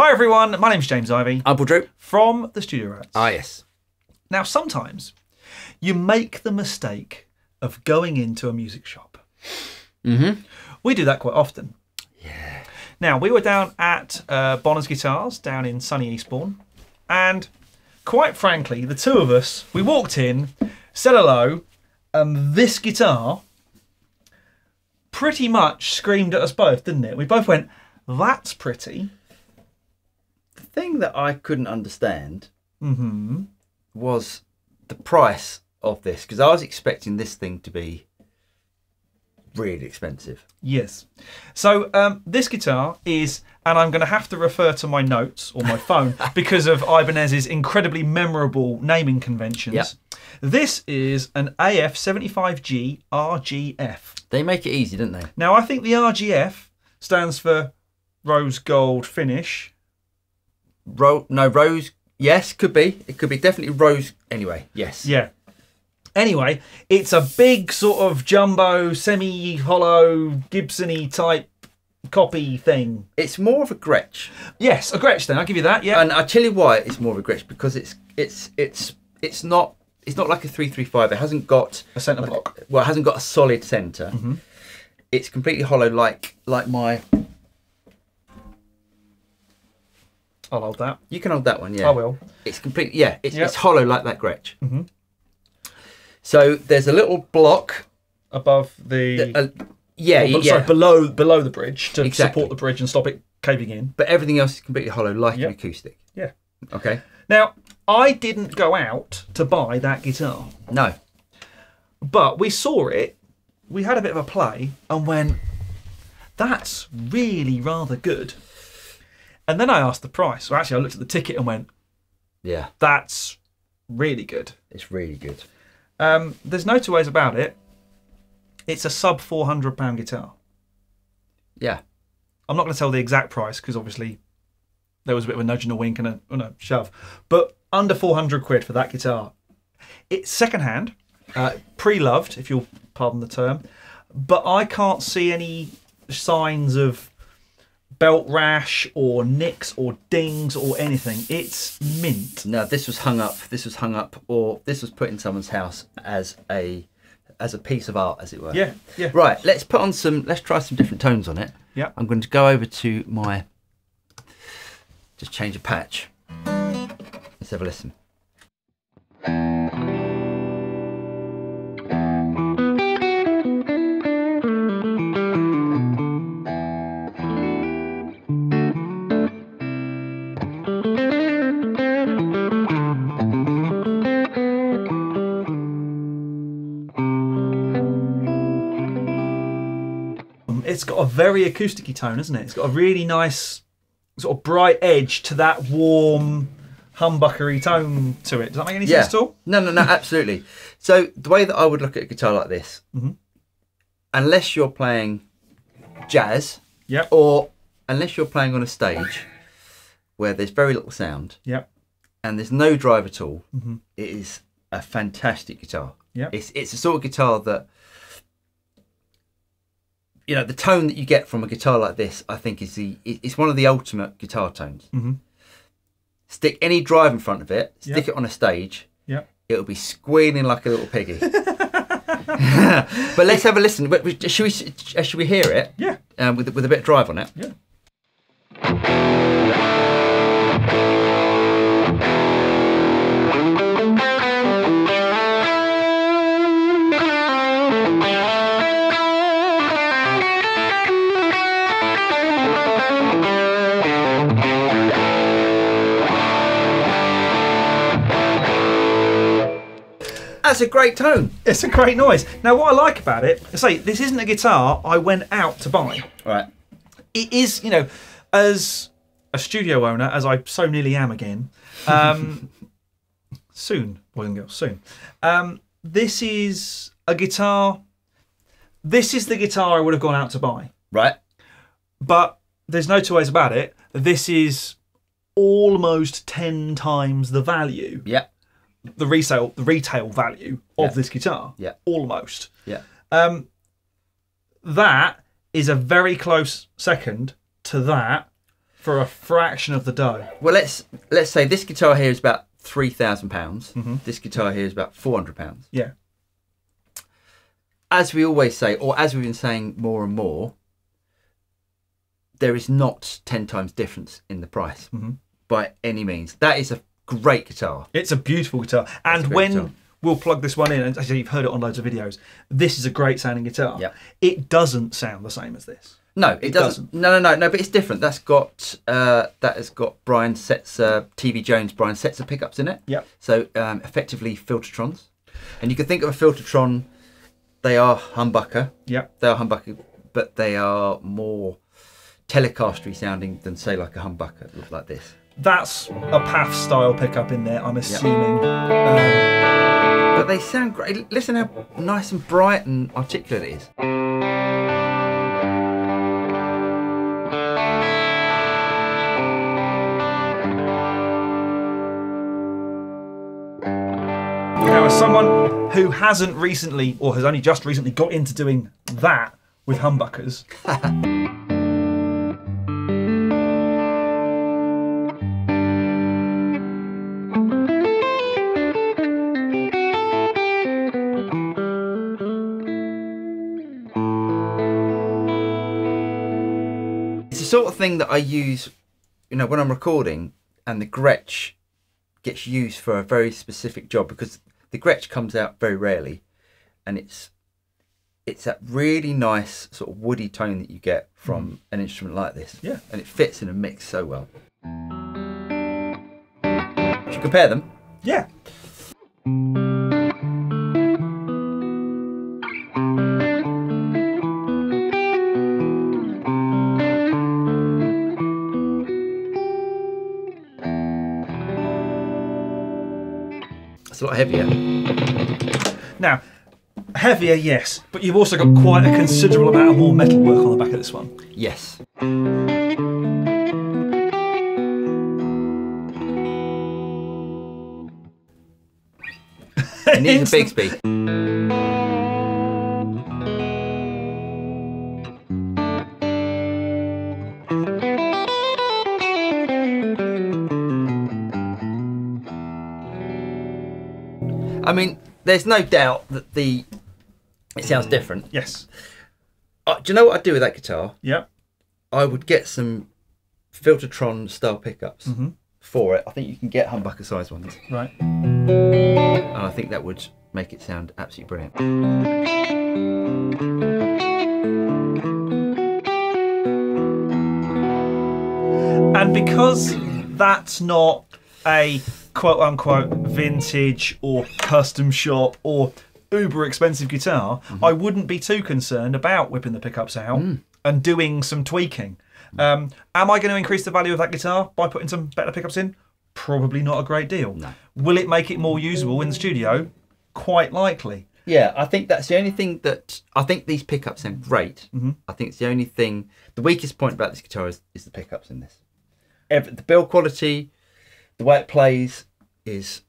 Hi everyone, my name's James Ivy. I'm Paul Drew. From the Studio Rats. Ah, yes. Now sometimes you make the mistake of going into a music shop. We do that quite often. Yeah. Now we were down at Bonner's Guitars down in sunny Eastbourne, and quite frankly the two of us, we walked in, said hello, and this guitar pretty much screamed at us both, didn't it? We both went, that's pretty. The thing that I couldn't understand was the price of this, because I was expecting this thing to be really expensive. Yes. So this guitar is, and I'm going to have to refer to my notes or my phone because of Ibanez's incredibly memorable naming conventions. Yep. This is an AF75GRGF. They make it easy, don't they? Now I think the RGF stands for rose gold finish. No, rose. Yes, could be. It could be definitely rose. Anyway, yes. Yeah. Anyway, it's a big sort of jumbo, semi-hollow, Gibson-y type copy thing. It's more of a Gretsch. Yes, a Gretsch then. I'll give you that. Yeah. And I'll tell you why it's more of a Gretsch, because it's not like a 335. It hasn't got A centre block. Well, it hasn't got a solid centre. It's completely hollow, like my. I'll hold that. You can hold that one, yeah. I will. It's completely, yeah. It's hollow like that Gretsch. So there's a little block Above the... Sorry, below the bridge to Exactly. support the bridge and stop it caving in. but everything else is completely hollow, like an acoustic. Yeah. Okay. Now, I didn't go out to buy that guitar, No. but we saw it, we had a bit of a play and went, that's really rather good. And then I asked the price. So actually I looked at the ticket and went, Yeah. that's really good. It's really good. There's no two ways about it. It's a sub £400 guitar. Yeah. I'm not going to tell the exact price because obviously there was a bit of a nudge and a wink and a shove. But under 400 quid for that guitar. It's secondhand, pre-loved, if you'll pardon the term. But I can't see any signs of belt rash or nicks or dings or anything. It's mint. No, this was hung up, or this was put in someone's house as a piece of art, as it were. Yeah, yeah. Right, let's try some different tones on it. Yeah. I'm going to go over to my, just change a patch. Let's have a listen. It's got a very acousticy tone, isn't it? It's got a really nice sort of bright edge to that warm humbuckery tone to it. Does that make any sense at all? No, absolutely. So the way that I would look at a guitar like this, unless you're playing jazz, or unless you're playing on a stage where there's very little sound, and there's no drive at all, it is a fantastic guitar. It's a sort of guitar that, you know, the tone that you get from a guitar like this, I think it's one of the ultimate guitar tones. Stick any drive in front of it, stick it on a stage, it'll be squealing like a little piggy. But let's have a listen. Should we hear it? Yeah. With a bit of drive on it. Yeah. That's a great tone. It's a great noise. Now, what I like about it, I say, this isn't a guitar I went out to buy. Right. It is, you know, as a studio owner, as I so nearly am again, soon, boys and girls, soon. This is a guitar. This is the guitar I would have gone out to buy. Right. But there's no two ways about it. This is almost 10 times the value. Yeah. The retail value of this guitar. Yeah. Almost. Yeah. That is a very close second to that for a fraction of the dough. Well, let's say this guitar here is about £3,000. This guitar here is about £400. Yeah. As we always say, or as we've been saying more and more, there is not 10 times difference in the price by any means. That is a great guitar. It's a beautiful guitar. And when we'll plug this one in, and actually you've heard it on loads of videos, this is a great sounding guitar. Yeah. It doesn't sound the same as this. No, it doesn't. No, but it's different. That has got Brian Setzer, TV Jones Brian Setzer pickups in it. Yep. So effectively Filtertrons. And you can think of a Filtertron, they are humbucker. Yep. They are humbucker, but they are more Telecaster-y sounding than say like a humbucker like this. That's a PAF style pickup in there, I'm assuming. But they sound great. Listen how nice and bright and articulate it is. Now, as someone who hasn't recently, or has only just recently got into doing that with humbuckers, it's the sort of thing that I use, you know, when I'm recording, and the Gretsch gets used for a very specific job, because the Gretsch comes out very rarely, and it's that really nice sort of woody tone that you get from an instrument like this. Yeah. And it fits in a mix so well. Should we compare them? yeah. It's a lot heavier. Now, heavier, yes, but you've also got quite a considerable amount of more metal work on the back of this one. Yes. It needs a Bigsby. I mean, there's no doubt that it sounds different. Yes. Do you know what I'd do with that guitar? Yep. I would get some Filtertron style pickups for it. I think you can get humbucker size ones. Right. And I think that would make it sound absolutely brilliant. And because that's not a quote-unquote vintage or custom shop or uber expensive guitar, I wouldn't be too concerned about whipping the pickups out and doing some tweaking. Am I going to increase the value of that guitar by putting some better pickups in? Probably not a great deal. No. Will it make it more usable in the studio? Quite likely. Yeah, I think that's the only thing that... I think these pickups sound great. I think it's the only thing... The weakest point about this guitar is the pickups in this. The build quality, the way it plays is,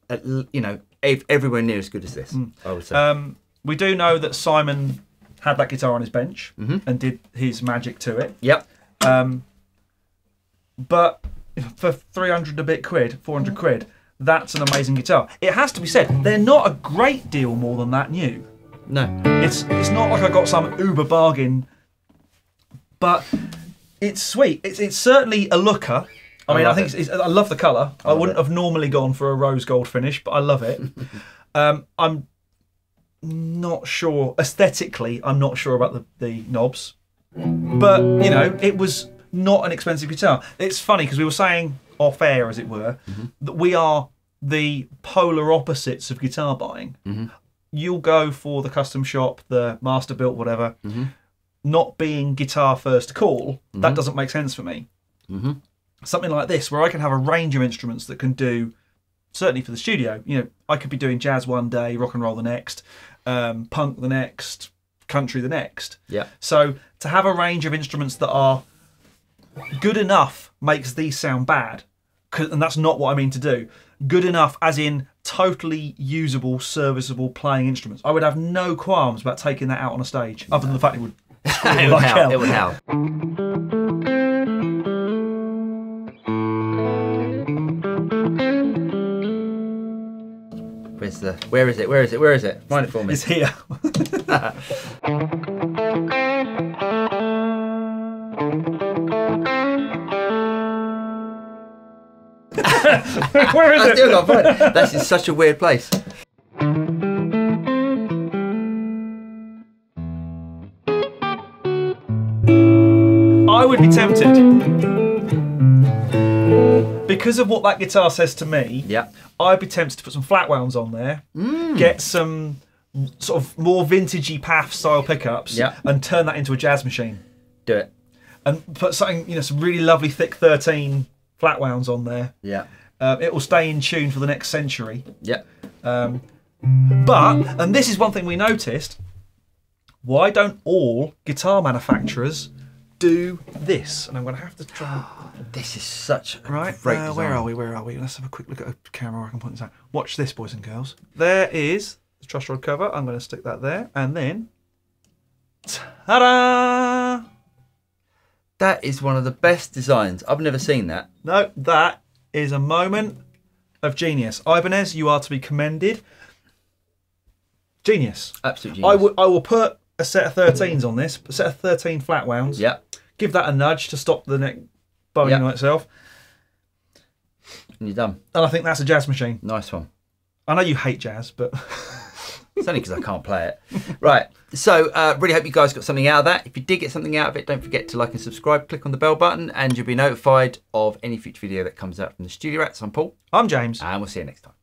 you know, everywhere near as good as this, I would say. We do know that Simon had that guitar on his bench and did his magic to it. Yep. But for 300 a bit quid, 400 quid, that's an amazing guitar. It has to be said, they're not a great deal more than that new. No. It's not like I got some uber bargain, but it's sweet. It's certainly a looker. I mean, I think I love the colour. I wouldn't have normally gone for a rose gold finish, but I love it. I'm not sure, aesthetically, I'm not sure about the knobs. But, you know, it was not an expensive guitar. It's funny because we were saying off air, as it were, that we are the polar opposites of guitar buying. You'll go for the custom shop, the master built, whatever. Not being guitar first call, that doesn't make sense for me. Something like this, where I can have a range of instruments that can do, certainly for the studio, you know, I could be doing jazz one day, rock and roll the next, punk the next, country the next. Yeah. So to have a range of instruments that are good enough makes these sound bad, and that's not what I mean to do. Good enough as in totally usable, serviceable playing instruments. I would have no qualms about taking that out on a stage, other than the fact it would it would howl. Where's the? Where is it? Where is it? Where is it? Find it for me. It's here. Where is I it? still can't find it. That's in such a weird place. I would be tempted. Because of what that guitar says to me, Yeah. I'd be tempted to put some flat wounds on there, get some sort of more vintagey PAF style pickups, and turn that into a jazz machine. Do it. And put something, you know, some really lovely thick 13 flat wounds on there. Yeah. It will stay in tune for the next century. Yeah. But, and this is one thing we noticed, why don't all guitar manufacturers do this? And I'm going to have to try. This is such a right. great design. Where are we? Where are we? Let's have a quick look at a camera where I can point this out. Watch this, boys and girls. There is the truss rod cover. I'm going to stick that there, and then, ta-da! That is one of the best designs. I've never seen that. No, that is a moment of genius. Ibanez, you are to be commended. Genius. Absolute genius. I will put a set of 13s on this, a set of 13 flat wounds. Yeah. Give that a nudge to stop the neck bowing on itself. And you're done. And I think that's a jazz machine. Nice one. I know you hate jazz, but... It's only because I can't play it. Right, so really hope you guys got something out of that. If you did get something out of it, don't forget to like and subscribe, click on the bell button, and you'll be notified of any future video that comes out from the Studio Rats. I'm Paul. I'm James. And we'll see you next time.